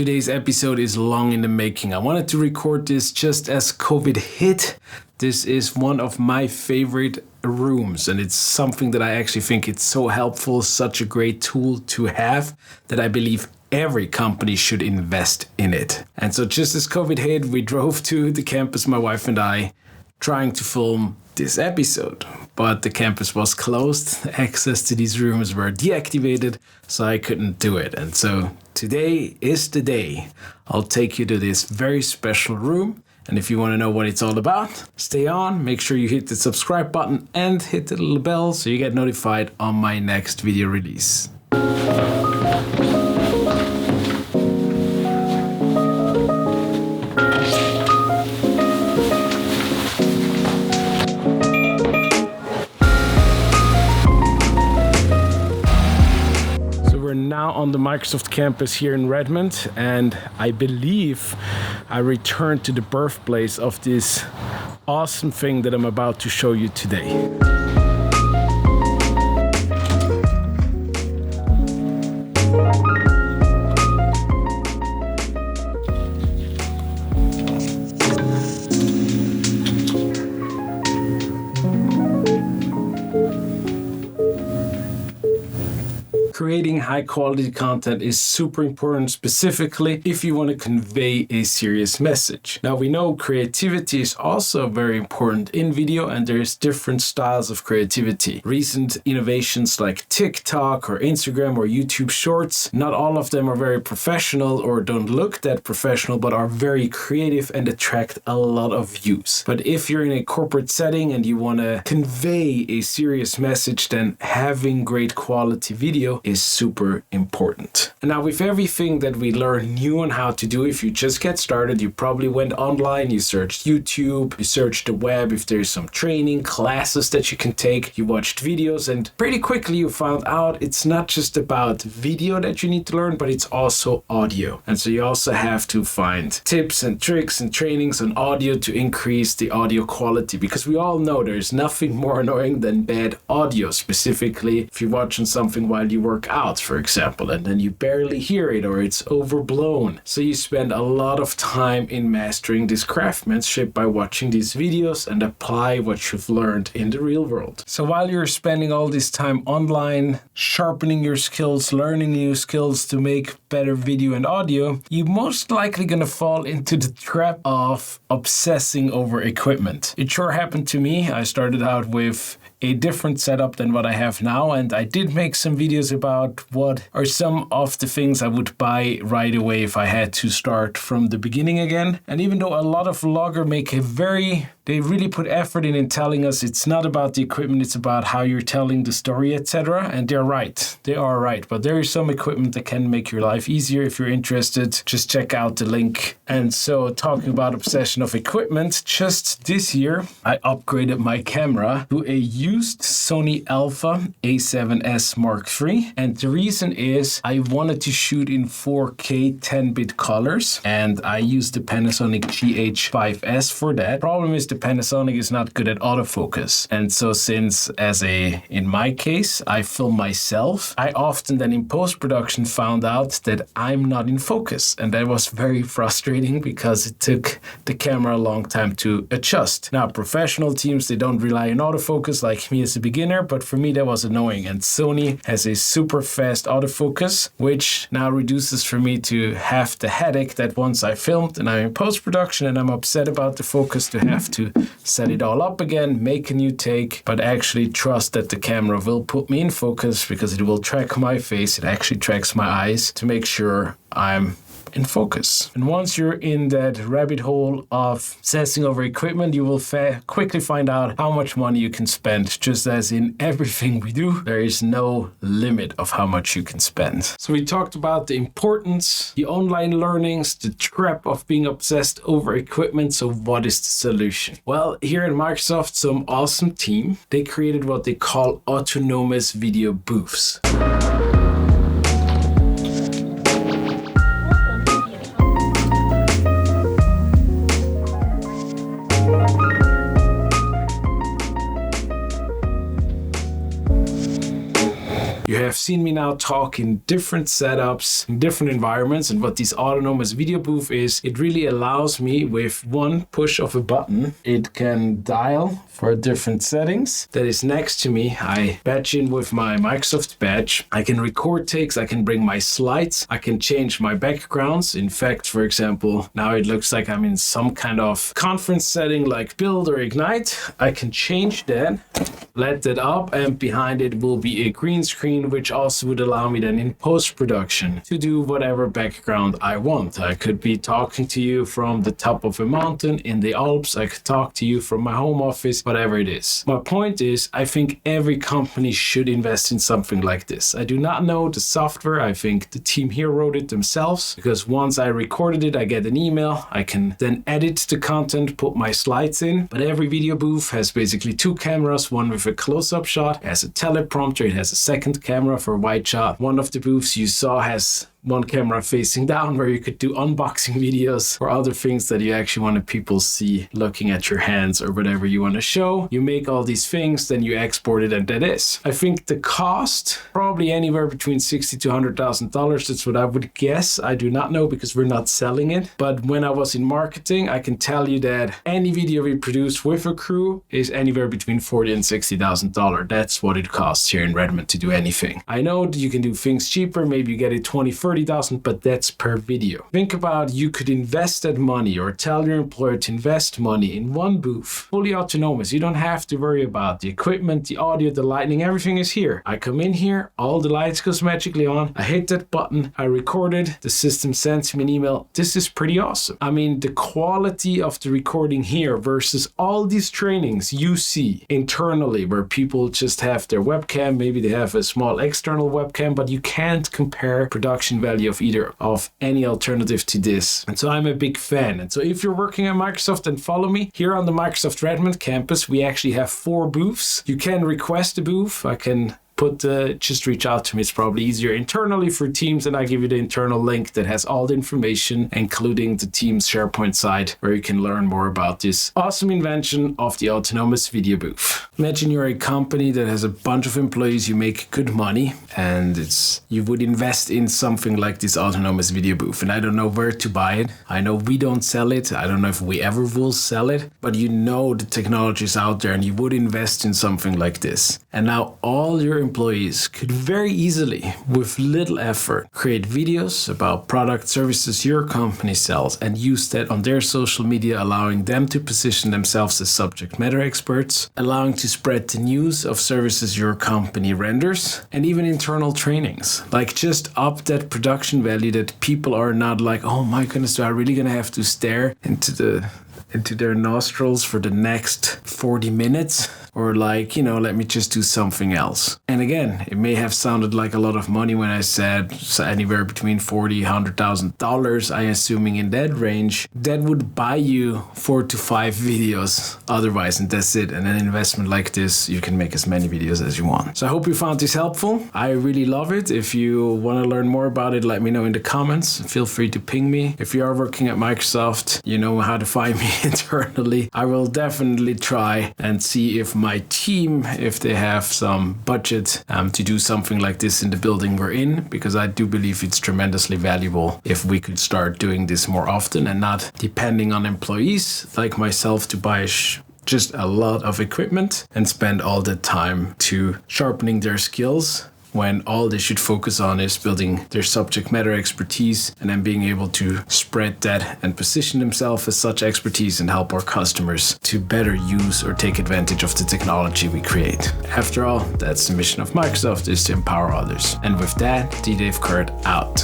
Today's episode is long in the making. I wanted to record this just as COVID hit. This is one of my favorite rooms, and it's something that I actually think it's so helpful, such a great tool to have, that I believe every company should invest in it. And so just as COVID hit, we drove to the campus, my wife and I, trying to film this episode. But the campus was closed, access to these rooms were deactivated, so I couldn't do it. And so today is the day. I'll take you to this very special room. And if you want to know what it's all about, stay on, make sure you hit the subscribe button and hit the little bell so you get notified on my next video release. Now on the Microsoft campus here in Redmond, and I believe I returned to the birthplace of this awesome thing that I'm about to show you today. Creating high quality content is super important, specifically if you want to convey a serious message. Now we know creativity is also very important in video, and there's different styles of creativity. Recent innovations like TikTok or Instagram or YouTube Shorts, not all of them are very professional or don't look that professional, but are very creative and attract a lot of views. But if you're in a corporate setting and you want to convey a serious message, then having great quality video is super important. And now with everything that we learn new on how to do, if you just get started, you probably went online, you searched YouTube, you searched the web if there's some training, classes that you can take, you watched videos, and pretty quickly you found out it's not just about video that you need to learn, but it's also audio. And so you also have to find tips and tricks and trainings on audio to increase the audio quality, because we all know there's nothing more annoying than bad audio, specifically if you're watching something while you work out, for example, and then you barely hear it or it's overblown. So you spend a lot of time in mastering this craftsmanship by watching these videos and apply what you've learned in the real world. So while you're spending all this time online, sharpening your skills, learning new skills to make better video and audio, you're most likely going to fall into the trap of obsessing over equipment. It sure happened to me. I started out with a different setup than what I have now, and I did make some videos about what are some of the things I would buy right away if I had to start from the beginning again. And even though a lot of vloggers they really put effort in telling us it's not about the equipment, it's about how you're telling the story, etc. And they are right. But there is some equipment that can make your life easier. If you're interested, just check out the link. And so talking about obsession of equipment, just this year, I upgraded my camera to a used Sony Alpha A7S Mark III. And the reason is I wanted to shoot in 4K 10-bit colors, and I used the Panasonic GH5S for that. Problem is the Panasonic is not good at autofocus. And so since in my case, I film myself, I often then in post-production found out that I'm not in focus. And that was very frustrating because it took the camera a long time to adjust. Now, professional teams, they don't rely on autofocus like me as a beginner, but for me that was annoying. And Sony has a super fast autofocus, which now reduces for me to have the headache that once I filmed and I'm in post-production and I'm upset about the focus, to have to set it all up again, make a new take, but actually trust that the camera will put me in focus because it will track my face. It actually tracks my eyes to make sure I'm in focus. And once you're in that rabbit hole of obsessing over equipment, you will quickly find out how much money you can spend. Just as in everything we do, there is no limit of how much you can spend. So we talked about the importance, the online learnings, the trap of being obsessed over equipment. So what is the solution? Well, here at Microsoft, some awesome team, they created what they call autonomous video booths. You have seen me now talk in different setups, in different environments, and what this autonomous video booth is, it really allows me with one push of a button, it can dial for different settings that is next to me. I badge in with my Microsoft badge. I can record takes, I can bring my slides, I can change my backgrounds. In fact, for example, now it looks like I'm in some kind of conference setting like Build or Ignite. I can change that, let that up, and behind it will be a green screen, which also would allow me then in post-production to do whatever background I want. I could be talking to you from the top of a mountain in the Alps. I could talk to you from my home office, whatever it is. My point is, I think every company should invest in something like this. I do not know the software. I think the team here wrote it themselves, because once I recorded it, I get an email. I can then edit the content, put my slides in. But every video booth has basically two cameras, one with a close-up shot, it has a teleprompter, it has a second camera for wide shot. One of the booths you saw has one camera facing down where you could do unboxing videos or other things that you actually want people see looking at your hands or whatever you want to show. You make all these things, then you export it, and that is. I think the cost, probably anywhere between $60,000 to $100,000. That's what I would guess. I do not know because we're not selling it. But when I was in marketing, I can tell you that any video we produce with a crew is anywhere between $40,000 and $60,000. That's what it costs here in Redmond to do anything. I know that you can do things cheaper. Maybe you get it $20,000-$30,000, but that's per video. Think about, you could invest that money or tell your employer to invest money in one booth, fully autonomous. You don't have to worry about the equipment, the audio, the lighting, everything is here. I come in here, all the lights goes magically on, I hit that button, I record it, the system sends me an email. This is pretty awesome. I mean, the quality of the recording here versus all these trainings you see internally where people just have their webcam, maybe they have a small external webcam, but you can't compare production value of either of any alternative to this. And so I'm a big fan. And so if you're working at Microsoft, then follow me. Here on the Microsoft Redmond campus, we actually have 4 booths. You can request a booth. I can just reach out to me. It's probably easier internally for Teams, and I give you the internal link that has all the information, including the Teams SharePoint site, where you can learn more about this awesome invention of the autonomous video booth. Imagine you're a company that has a bunch of employees, you make good money, and you would invest in something like this autonomous video booth. And I don't know where to buy it. I know we don't sell it. I don't know if we ever will sell it, but you know the technology is out there and you would invest in something like this. And now all your employees could very easily, with little effort, create videos about product, services your company sells and use that on their social media, allowing them to position themselves as subject matter experts, allowing to spread the news of services your company renders, and even internal trainings. Like, just up that production value that people are not like, oh my goodness, do I really gonna have to stare into their nostrils for the next 40 minutes? Or like, let me just do something else. And again, it may have sounded like a lot of money when I said anywhere between $40,000 $100,000, I assuming in that range. That would buy you 4 to 5 videos otherwise, and that's it. And an investment like this, you can make as many videos as you want. So I hope you found this helpful. I really love it. If you want to learn more about it, let me know in the comments. Feel free to ping me. If you are working at Microsoft, you know how to find me internally. I will definitely try and see if my team, if they have some budget to do something like this in the building we're in, because I do believe it's tremendously valuable if we could start doing this more often and not depending on employees like myself to buy just a lot of equipment and spend all the time to sharpening their skills, when all they should focus on is building their subject matter expertise and then being able to spread that and position themselves as such expertise and help our customers to better use or take advantage of the technology we create. After all, that's the mission of Microsoft, is to empower others. And with that, D. Dave Kurt out.